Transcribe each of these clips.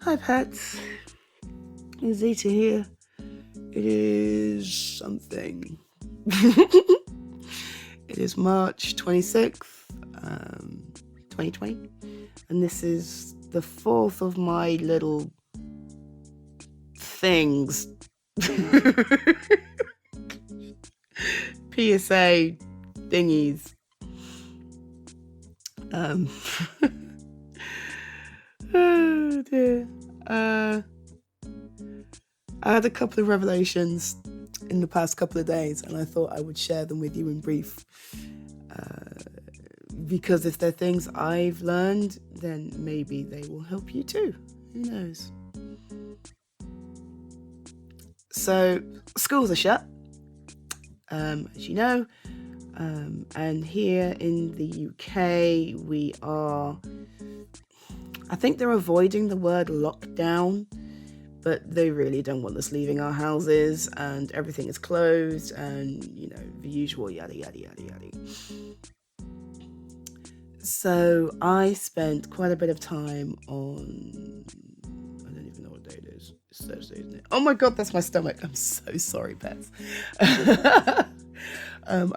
Hi pets, it's Xyta here. It is something. It is March 26th, 2020, and this is the fourth of my little things. PSA thingies. Um, oh dear. I had a couple of revelations in the past couple of days, and I thought I would share them with you in brief. Because if they're things I've learned, then maybe they will help you too. Who knows? So, schools are shut, as you know. And here in the UK, we are, I think they're avoiding the word lockdown, but they really don't want us leaving our houses, and everything is closed, and, the usual yada, yada, yada, yada. So I spent quite a bit of time on, I don't even know what day it is. It's Thursday, isn't it? Oh my God, that's my stomach. I'm so sorry, pets. I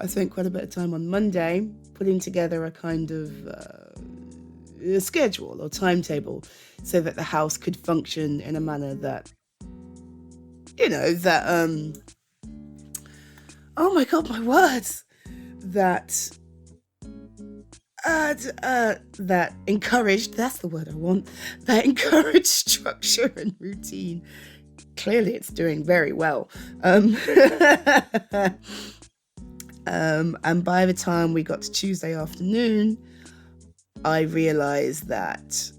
spent quite a bit of time on Monday putting together a kind of a schedule or timetable so that the house could function in a manner that, oh my God, my words, that encouraged, that's the word I want, that encouraged structure and routine. Clearly it's doing very well. And by the time we got to Tuesday afternoon, I realized that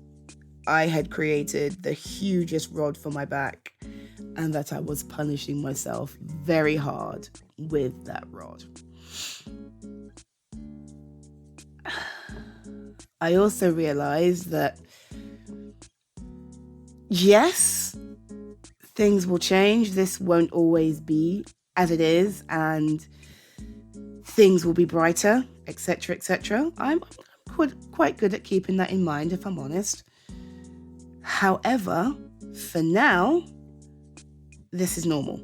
I had created the hugest rod for my back, and that I was punishing myself very hard with that rod. I also realized that, yes, things will change. This won't always be as it is, and things will be brighter, etc., etc. I'm quite good at keeping that in mind, if I'm honest. However, for now, this is normal.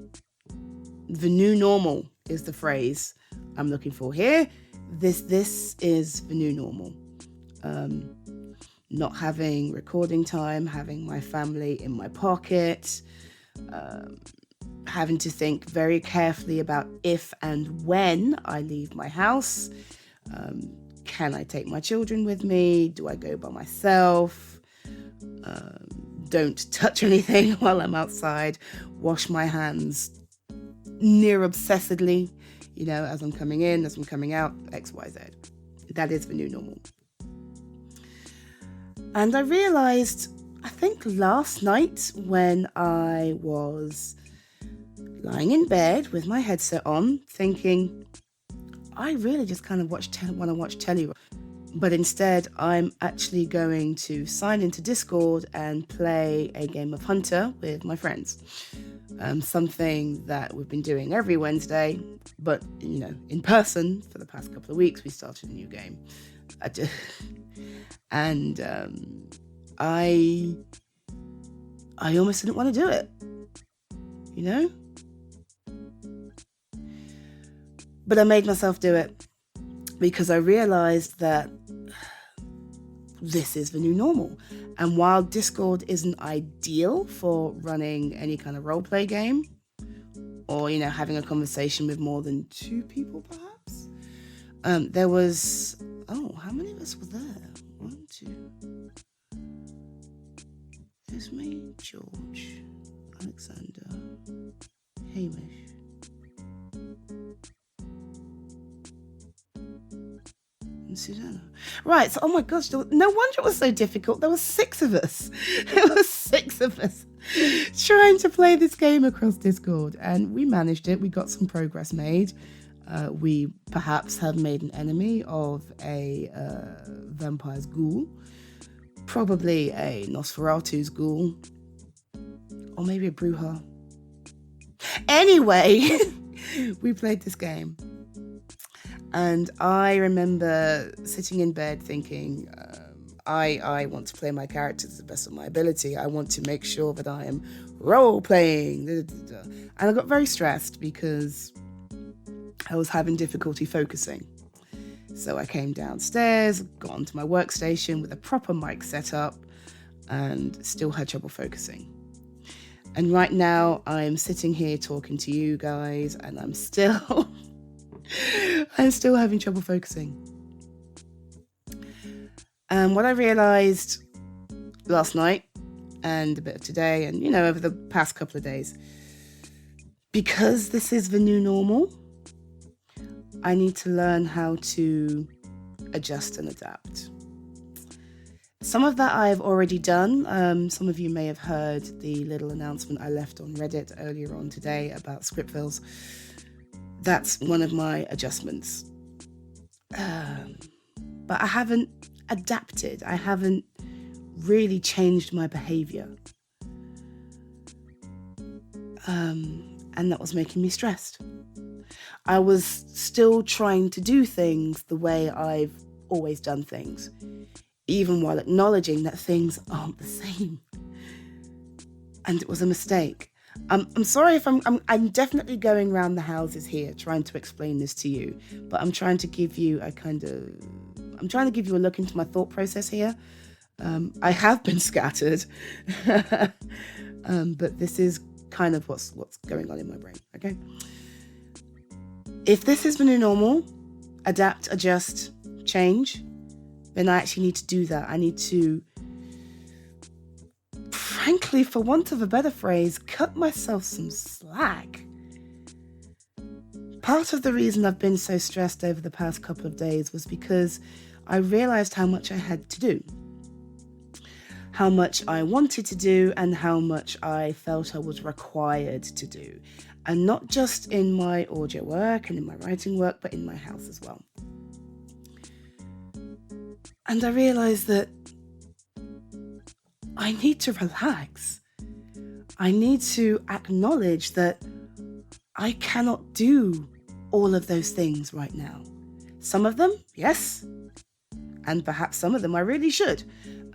The new normal is the phrase I'm looking for here. This is the new normal. Not having recording time, having my family in my pocket, having to think very carefully about if and when I leave my house. Can I take my children with me? Do I go by myself? Don't touch anything while I'm outside. Wash my hands near obsessedly, as I'm coming in, as I'm coming out, X, Y, Z. That is the new normal. And I realized, I think last night when I was lying in bed with my headset on, thinking, I really just kind of want to watch telly. But instead, I'm actually going to sign into Discord and play a game of Hunter with my friends. Something that we've been doing every Wednesday, but, in person for the past couple of weeks. We started a new game. And I almost didn't want to do it, But I made myself do it because I realized that this is the new normal. And while Discord isn't ideal for running any kind of roleplay game or, having a conversation with more than 2 people, perhaps, there was, how many of us were there? 1, 2. There's me, George, Alexander, Hamish, and Susanna. Right, so, oh my gosh, no wonder it was so difficult. There were 6 of us. There were 6 of us trying to play this game across Discord, and we managed it. We got some progress made. We perhaps have made an enemy of a vampire's ghoul, probably a Nosferatu's ghoul, or maybe a Bruja. Anyway, we played this game. And I remember sitting in bed thinking, I want to play my characters to the best of my ability. I want to make sure that I am role playing. And I got very stressed because I was having difficulty focusing. So I came downstairs, got onto my workstation with a proper mic set up, and still had trouble focusing. And right now I'm sitting here talking to you guys, and I'm still having trouble focusing. And what I realized last night and a bit of today and, over the past couple of days, because this is the new normal, I need to learn how to adjust and adapt. Some of that I've already done. Some of you may have heard the little announcement I left on Reddit earlier on today about script fills. That's one of my adjustments. But I haven't adapted. I haven't really changed my behavior. And that was making me stressed. I was still trying to do things the way I've always done things, even while acknowledging that things aren't the same. And it was a mistake. I'm sorry if I'm definitely going around the houses here trying to explain this to you, but I'm trying to give you a look into my thought process here. I have been scattered, but this is kind of what's going on in my brain, okay? If this is the new normal, adapt, adjust, change, then I actually need to do that. I need to, frankly, for want of a better phrase, cut myself some slack. Part of the reason I've been so stressed over the past couple of days was because I realized how much I had to do, how much I wanted to do, and how much I felt I was required to do. And not just in my audio work and in my writing work, but in my house as well. And I realized that I need to relax. I need to acknowledge that I cannot do all of those things right now. Some of them, yes. And perhaps some of them I really should,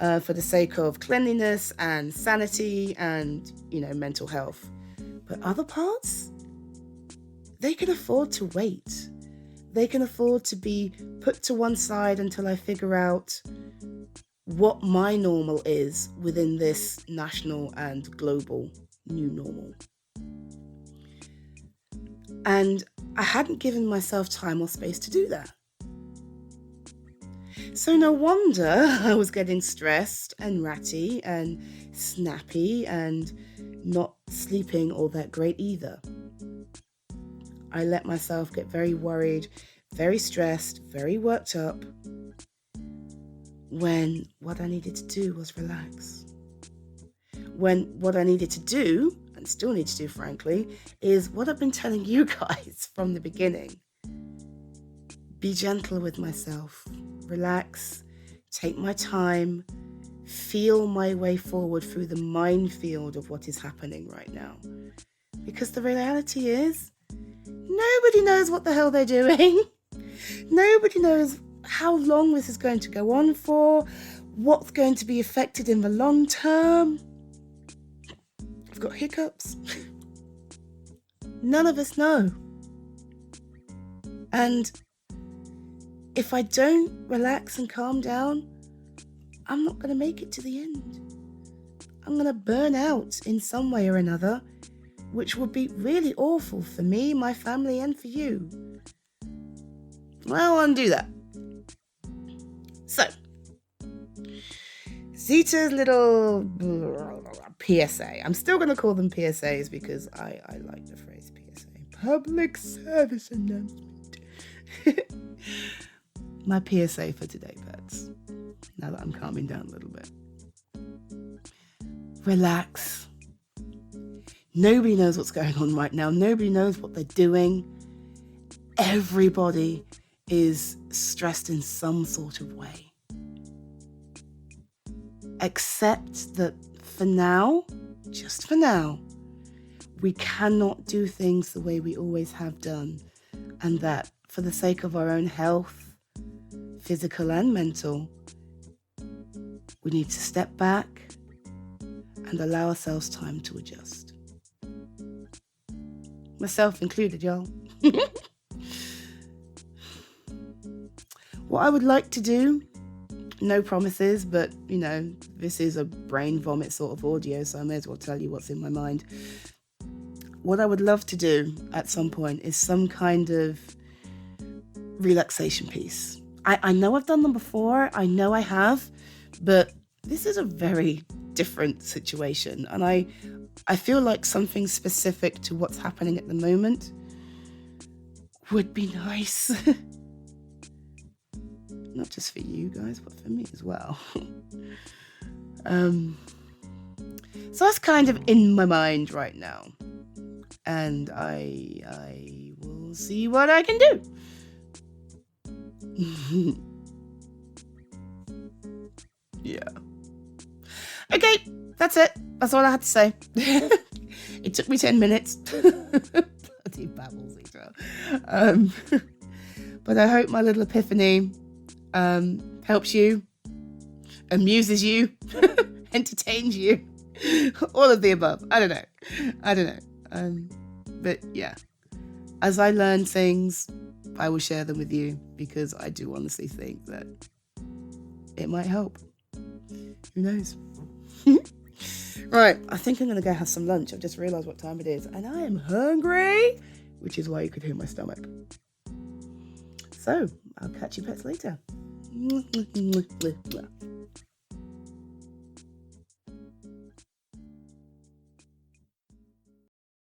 for the sake of cleanliness and sanity and, mental health. But other parts, they can afford to wait. They can afford to be put to one side until I figure out what my normal is within this national and global new normal. And I hadn't given myself time or space to do that. So no wonder I was getting stressed and ratty and snappy and not sleeping all that great either. I let myself get very worried, very stressed, very worked up, when what I needed to do was relax. When what I needed to do, and still need to do frankly, is what I've been telling you guys from the beginning. Be gentle with myself, relax, take my time, feel my way forward through the minefield of what is happening right now. Because the reality is, nobody knows what the hell they're doing. Nobody knows how long this is going to go on for, what's going to be affected in the long term. I've got hiccups. None of us know. And if I don't relax and calm down, I'm not going to make it to the end. I'm going to burn out in some way or another, which would be really awful for me, my family, and for you. Well, undo that. So, Xyta's little PSA. I'm still going to call them PSAs because I like the phrase PSA. Public service announcement. My PSA for today, pets. Now that I'm calming down a little bit. Relax. Nobody knows what's going on right now. Nobody knows what they're doing. Everybody is stressed in some sort of way. Accept that for now, just for now, we cannot do things the way we always have done. And that for the sake of our own health, physical and mental, we need to step back and allow ourselves time to adjust. Myself included, y'all. What I would like to do, no promises, but this is a brain vomit sort of audio, so I may as well tell you what's in my mind. What I would love to do at some point is some kind of relaxation piece. I know I've done them before, I know I have, but this is a very different situation, and I feel like something specific to what's happening at the moment would be nice. Not just for you guys, but for me as well. So that's kind of in my mind right now. And I will see what I can do. Yeah. Okay, that's it. That's all I had to say. It took me 10 minutes. Bloody babble, Xyta. But I hope my little epiphany helps you, amuses you, entertains you, all of the above. I don't know. But yeah, as I learn things, I will share them with you, because I do honestly think that it might help. Who knows? Right, I think I'm going to go have some lunch. I've just realised what time it is, and I am hungry, which is why you could hear my stomach. So, I'll catch you pets later.